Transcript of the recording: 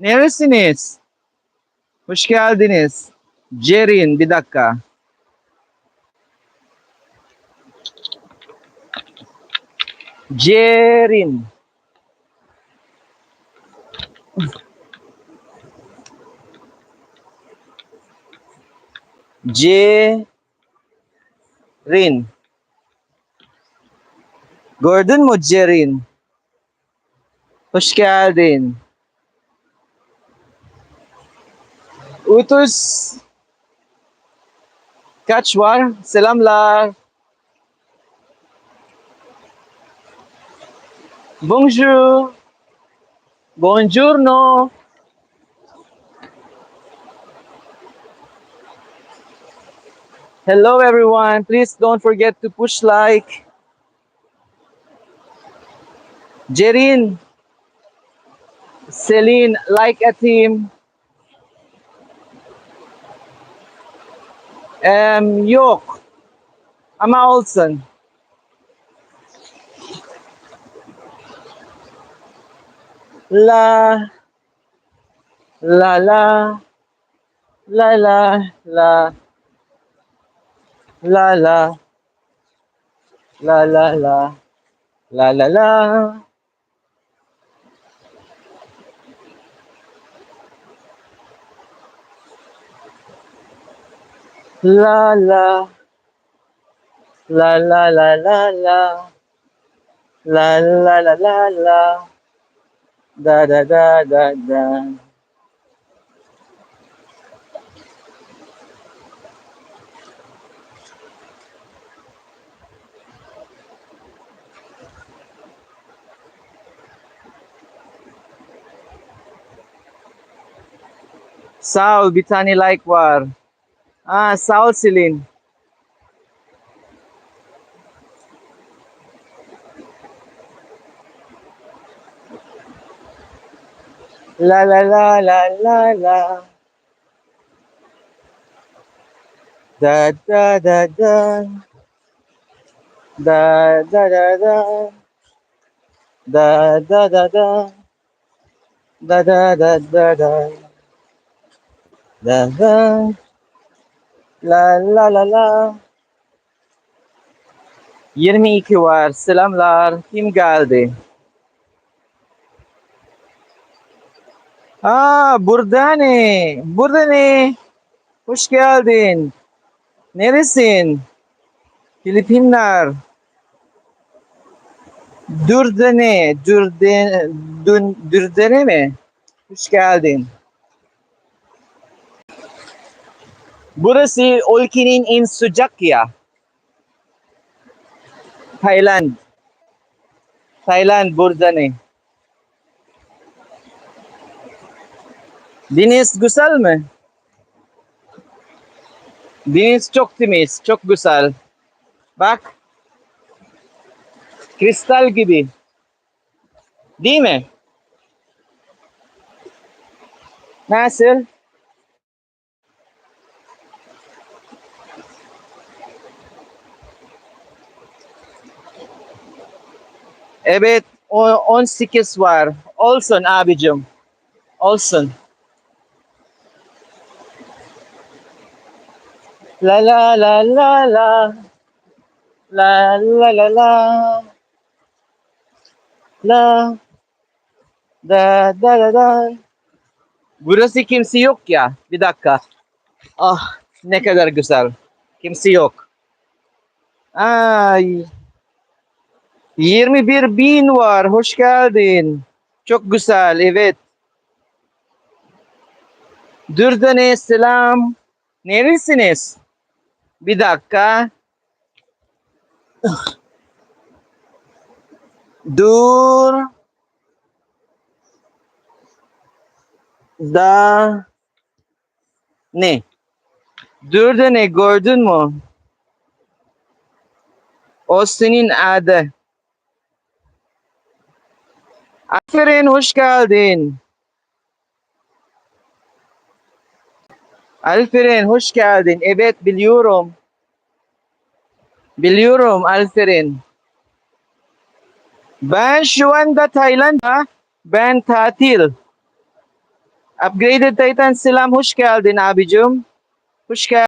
Neresiniz? Hoş geldiniz. Cerin, bir dakika. Cerin. Cerin. Gördün mü Cerin? Hoş geldin. Utus kaç var? Selamlar. Bonjour. Buongiorno. Hello everyone. Please don't forget to push like. Jerin, Celine, like a team. Yok. Ama olsun. La la la la la la la la la la la la la la. La la la la la la la la la la la la da da da da da. Sağ ol, bir tane like var. Sağ ol Selin. La la la la la la. Da da da da. Da da da da. Da da da da. Da da da da da. Da da. La la la la. 22 var. Selamlar. Kim geldi? Burada ne? Burada ne? Hoş geldin. Neresin? Filipinler. Dürdene. Dürdene mi? Hoş geldin. Burası ülkenin en sıcak ya. Thailand. Thailand burada ne? Deniz güzel mi? Deniz çok temiz, çok güzel. Bak, kristal gibi. Değil mi? Nasıl? Evet, 18 var. Olsun abicim. Olsun. La la la la la. La la la la. La. Da da da da. Burası kimse yok ya. Bir dakika. Ah, ne kadar güzel. Kimse yok. Ay. 21 bin var. Hoş geldin. Çok güzel. Evet. Dürdane selam. Neresiniz? Bir dakika. Dur. Da. Ne? Dürdane gördün mü? O senin adı. Aferin, hoş geldin. Alperen, hoş geldin. Evet, biliyorum. Biliyorum Alperen. Ben şu anda Tayland'da. Ben tatil. Upgraded Titan selam, hoş geldin abicim. Hoş geldin.